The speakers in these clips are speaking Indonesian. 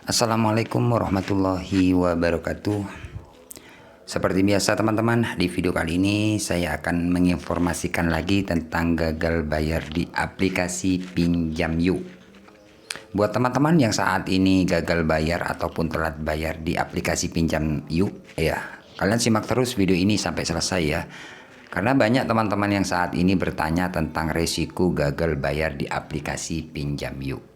Assalamualaikum warahmatullahi wabarakatuh. Seperti biasa teman-teman, di video kali ini saya akan menginformasikan lagi tentang gagal bayar di aplikasi Pinjam Yuk. Buat teman-teman yang saat ini gagal bayar ataupun telat bayar di aplikasi Pinjam Yuk, ya, kalian simak terus video ini sampai selesai ya. Karena banyak teman-teman yang saat ini bertanya tentang resiko gagal bayar di aplikasi Pinjam Yuk.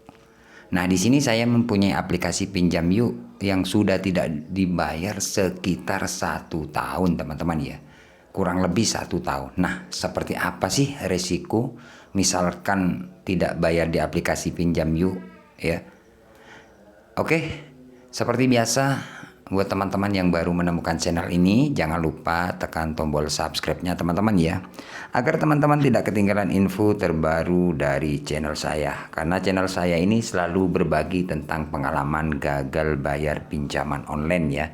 Nah, di sini saya mempunyai aplikasi Pinjam Yuk yang sudah tidak dibayar sekitar 1 tahun, teman-teman ya. Kurang lebih 1 tahun. Nah, seperti apa sih resiko misalkan tidak bayar di aplikasi Pinjam Yuk ya? Oke, seperti biasa buat teman-teman yang baru menemukan channel ini, jangan lupa tekan tombol subscribe-nya teman-teman ya, agar teman-teman tidak ketinggalan info terbaru dari channel saya. Karena channel saya ini selalu berbagi tentang pengalaman gagal bayar pinjaman online ya,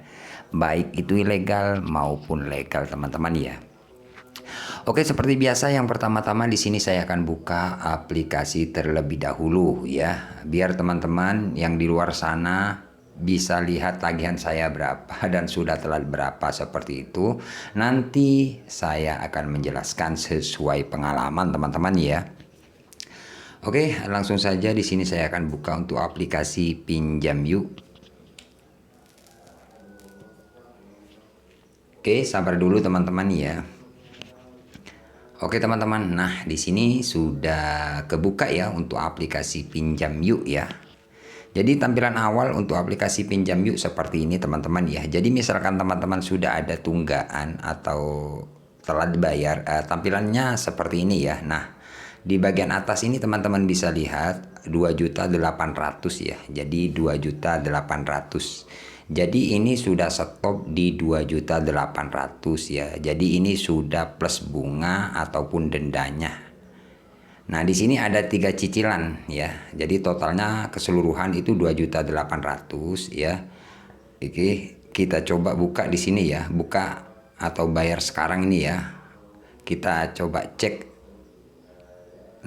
baik itu ilegal maupun legal teman-teman ya. Oke, seperti biasa yang pertama-tama di sini saya akan buka aplikasi terlebih dahulu ya, biar teman-teman yang di luar sana bisa lihat tagihan saya berapa dan sudah telat berapa seperti itu. Nanti saya akan menjelaskan sesuai pengalaman teman-teman ya. Oke, langsung saja di sini saya akan buka untuk aplikasi Pinjam Yuk. Oke, sabar dulu teman-teman ya. Oke teman-teman, nah di sini sudah kebuka ya untuk aplikasi Pinjam Yuk ya. Jadi tampilan awal untuk aplikasi Pinjam Yuk seperti ini teman-teman ya. Jadi misalkan teman-teman sudah ada tunggaan atau telat bayar, tampilannya seperti ini ya. Nah, di bagian atas ini teman-teman bisa lihat 2.800.000 ya. Jadi 2.800.000. Jadi ini sudah stop di 2.800.000 ya. Jadi ini sudah plus bunga ataupun dendanya. Nah, di sini ada 3 cicilan ya. Jadi totalnya keseluruhan itu 2.800.000 ya. Oke, kita coba buka di sini ya. Buka atau bayar sekarang ini ya. Kita coba cek.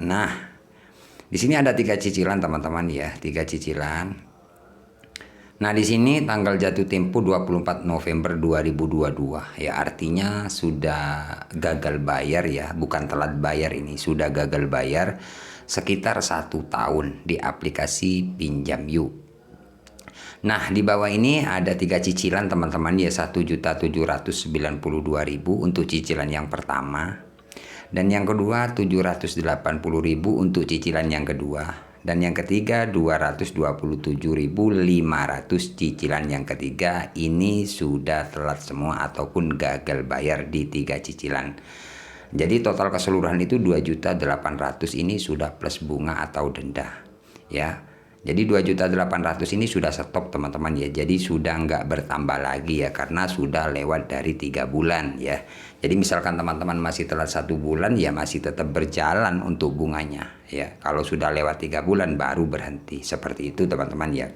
Nah, di sini ada 3 cicilan teman-teman ya, 3 cicilan. Nah, di sini tanggal jatuh tempo 24 November 2022 ya, artinya sudah gagal bayar ya, bukan telat bayar, ini sudah gagal bayar sekitar 1 tahun di aplikasi Pinjam Yuk. Nah, di bawah ini ada 3 cicilan teman-teman ya, 1.792.000 untuk cicilan yang pertama, dan yang kedua 780.000 untuk cicilan yang kedua. Dan yang ketiga 227.500 cicilan yang ketiga. Ini sudah telat semua ataupun gagal bayar di 3 cicilan. Jadi total keseluruhan itu 2.800.000 ini sudah plus bunga atau denda ya. Jadi 2.800.000 ini sudah stop teman-teman ya. Jadi sudah nggak bertambah lagi ya, karena sudah lewat dari 3 bulan ya. Jadi misalkan teman-teman masih telat 1 bulan ya, masih tetap berjalan untuk bunganya ya. Kalau sudah lewat 3 bulan baru berhenti, seperti itu teman-teman ya.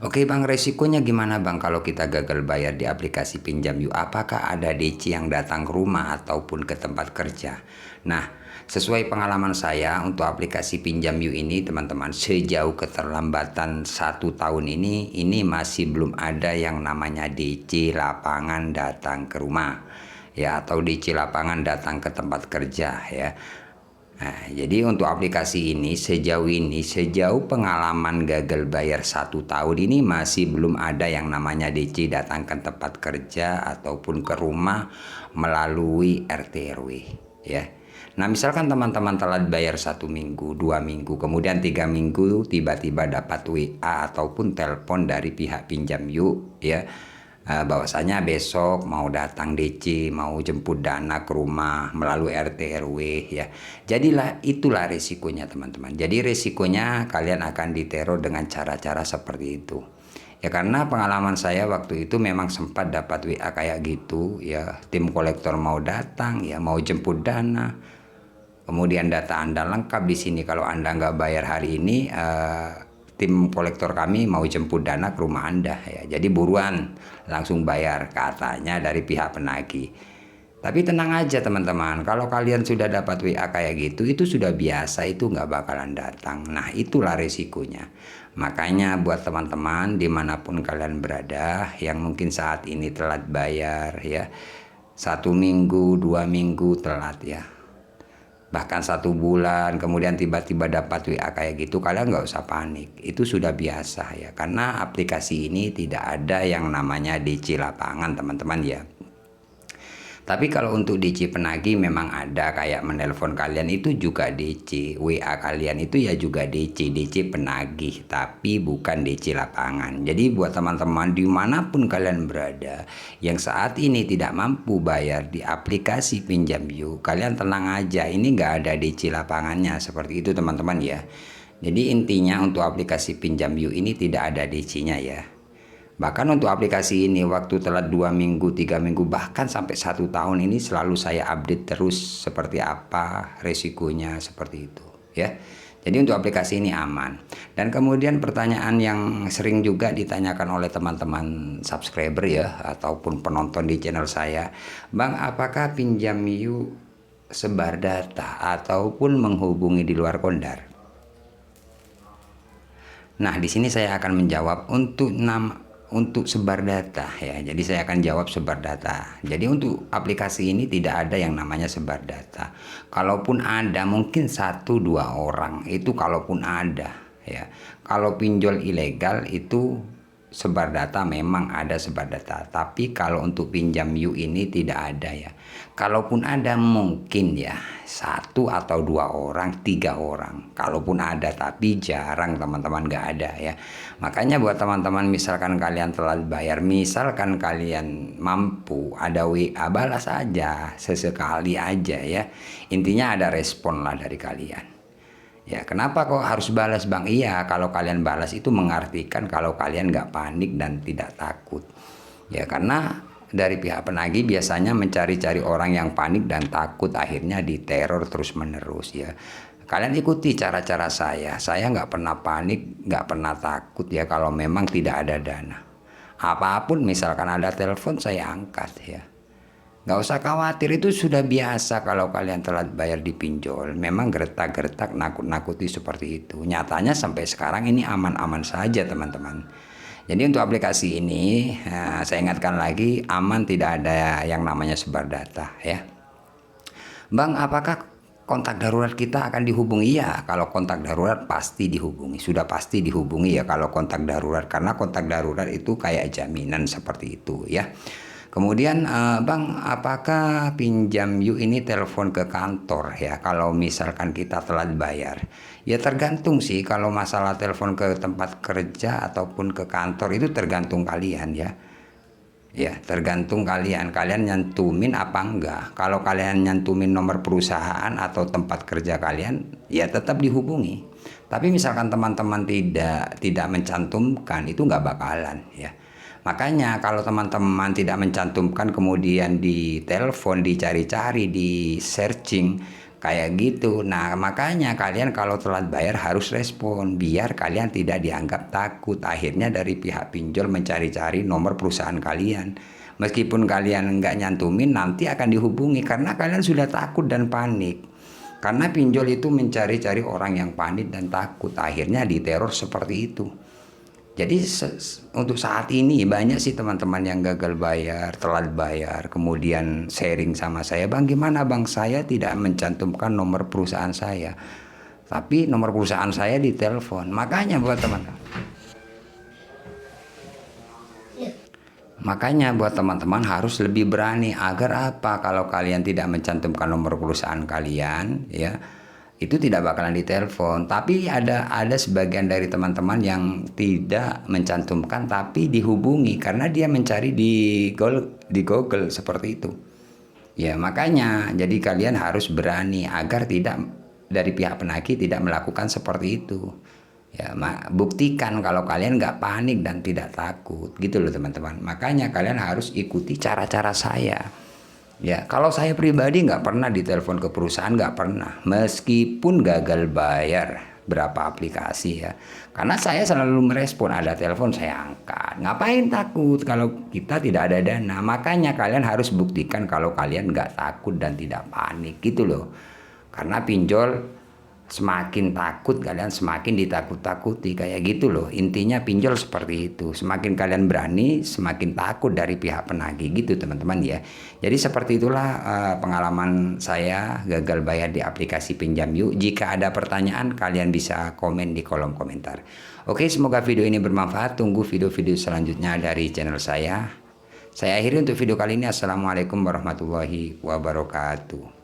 Oke bang, resikonya gimana bang kalau kita gagal bayar di aplikasi Pinjam Yuk? Apakah ada DC yang datang ke rumah ataupun ke tempat kerja? Nah, sesuai pengalaman saya untuk aplikasi Pinjam Yuk ini teman-teman, sejauh keterlambatan 1 tahun ini masih belum ada yang namanya DC lapangan datang ke rumah ya, atau DC lapangan datang ke tempat kerja ya. Nah, jadi untuk aplikasi ini sejauh pengalaman gagal bayar 1 tahun ini masih belum ada yang namanya DC datang ke tempat kerja ataupun ke rumah melalui RT RW ya. Nah, misalkan teman-teman telat bayar 1 minggu, 2 minggu, kemudian 3 minggu tiba-tiba dapat WA ataupun telepon dari pihak Pinjam Yuk ya, bahwasanya besok mau datang DC, mau jemput dana ke rumah melalui RT RW ya. Jadilah itulah resikonya teman-teman. Jadi resikonya kalian akan diteror dengan cara-cara seperti itu. Ya, karena pengalaman saya waktu itu memang sempat dapat WA kayak gitu ya, tim kolektor mau datang ya, mau jemput dana. Kemudian data Anda lengkap di sini. Kalau Anda nggak bayar hari ini, tim kolektor kami mau jemput dana ke rumah Anda ya. Jadi buruan langsung bayar katanya dari pihak penagih. Tapi tenang aja teman-teman, kalau kalian sudah dapat WA kayak gitu, itu sudah biasa, itu nggak bakalan datang. Nah itulah resikonya. Makanya buat teman-teman dimanapun kalian berada, yang mungkin saat ini telat bayar ya, 1 minggu, 2 minggu telat ya, bahkan 1 bulan, kemudian tiba-tiba dapat WA kayak gitu, kalian nggak usah panik. Itu sudah biasa ya, karena aplikasi ini tidak ada yang namanya DC lapangan teman-teman ya. Tapi kalau untuk DC penagih memang ada, kayak menelpon kalian itu juga DC, WA kalian itu ya juga DC penagih, tapi bukan DC lapangan. Jadi buat teman-teman dimanapun kalian berada yang saat ini tidak mampu bayar di aplikasi Pinjam Yuk, kalian tenang aja, ini nggak ada DC lapangannya, seperti itu teman-teman ya. Jadi intinya untuk aplikasi Pinjam Yuk ini tidak ada DC-nya ya. Bahkan untuk aplikasi ini waktu telat 2 minggu, 3 minggu, bahkan sampai 1 tahun ini selalu saya update terus seperti apa resikonya, seperti itu ya. Jadi untuk aplikasi ini aman. Dan kemudian pertanyaan yang sering juga ditanyakan oleh teman-teman subscriber ya, ataupun penonton di channel saya, Bang, apakah Pinjam Yuk sebar data ataupun menghubungi di luar kondar? Nah, di sini saya akan menjawab untuk sebar data ya. Jadi saya akan jawab sebar data. Jadi untuk aplikasi ini tidak ada yang namanya sebar data. Kalaupun ada mungkin 1-2 orang, itu kalaupun ada ya. Kalau pinjol ilegal itu sebar data, memang ada sebar data, tapi kalau untuk Pinjam Yuk ini tidak ada ya. Kalaupun ada mungkin ya 1 atau 2 orang, 3 orang, kalaupun ada, tapi jarang teman-teman, nggak ada ya. Makanya buat teman-teman, misalkan kalian telat bayar, misalkan kalian mampu, ada WA, balas aja sesekali aja ya. Intinya ada respon lah dari kalian. Ya, kenapa kok harus balas, Bang? Iya, kalau kalian balas itu mengartikan kalau kalian nggak panik dan tidak takut. Ya, karena dari pihak penagih biasanya mencari-cari orang yang panik dan takut, akhirnya diteror terus-menerus ya. Kalian ikuti cara-cara saya nggak pernah panik, nggak pernah takut ya kalau memang tidak ada dana. Apapun, misalkan ada telepon, saya angkat ya. Nggak usah khawatir, itu sudah biasa kalau kalian telat bayar di pinjol. Memang gertak-gertak, nakut-nakuti seperti itu. Nyatanya sampai sekarang ini aman-aman saja teman-teman. Jadi untuk aplikasi ini, saya ingatkan lagi, aman, tidak ada yang namanya sebar data ya. Bang, apakah kontak darurat kita akan dihubungi? Ya, kalau kontak darurat pasti dihubungi. Sudah pasti dihubungi ya kalau kontak darurat. Karena kontak darurat itu kayak jaminan seperti itu ya. Kemudian Bang, apakah Pinjam Yuk ini telepon ke kantor ya kalau misalkan kita telat bayar? Ya tergantung sih, kalau masalah telepon ke tempat kerja ataupun ke kantor itu tergantung kalian ya. Ya tergantung kalian nyantumin apa enggak. Kalau kalian nyantumin nomor perusahaan atau tempat kerja kalian, ya tetap dihubungi. Tapi misalkan teman-teman tidak mencantumkan, itu nggak bakalan ya. Makanya kalau teman-teman tidak mencantumkan, kemudian di telepon, dicari-cari, di searching kayak gitu. Nah, makanya kalian kalau telat bayar harus respon biar kalian tidak dianggap takut. Akhirnya dari pihak pinjol mencari-cari nomor perusahaan kalian. Meskipun kalian nggak nyantumin, nanti akan dihubungi karena kalian sudah takut dan panik. Karena pinjol itu mencari-cari orang yang panik dan takut. Akhirnya diteror seperti itu. Jadi untuk saat ini banyak sih teman-teman yang gagal bayar, telat bayar, kemudian sharing sama saya, Bang gimana Bang, saya tidak mencantumkan nomor perusahaan saya, tapi nomor perusahaan saya ditelepon. Makanya buat teman-teman harus lebih berani. Agar apa? Kalau kalian tidak mencantumkan nomor perusahaan kalian ya, itu tidak bakalan ditelepon. Tapi ada sebagian dari teman-teman yang tidak mencantumkan tapi dihubungi karena dia mencari di Google seperti itu ya. Makanya jadi kalian harus berani agar tidak, dari pihak penagih tidak melakukan seperti itu ya. Buktikan kalau kalian nggak panik dan tidak takut gitu loh teman-teman. Makanya kalian harus ikuti cara-cara saya. Ya, kalau saya pribadi nggak pernah ditelepon ke perusahaan, nggak pernah. Meskipun gagal bayar berapa aplikasi ya. Karena saya selalu merespon, ada telepon saya angkat. Ngapain takut kalau kita tidak ada dana? Makanya kalian harus buktikan kalau kalian nggak takut dan tidak panik gitu loh. Karena pinjol semakin takut kalian semakin ditakut-takuti kayak gitu loh. Intinya pinjol seperti itu. Semakin kalian berani, semakin takut dari pihak penagih gitu teman-teman ya. Jadi seperti itulah pengalaman saya gagal bayar di aplikasi Pinjam Yuk. Jika ada pertanyaan kalian bisa komen di kolom komentar. Oke, semoga video ini bermanfaat. Tunggu video-video selanjutnya dari channel saya. Saya akhiri untuk video kali ini. Assalamualaikum warahmatullahi wabarakatuh.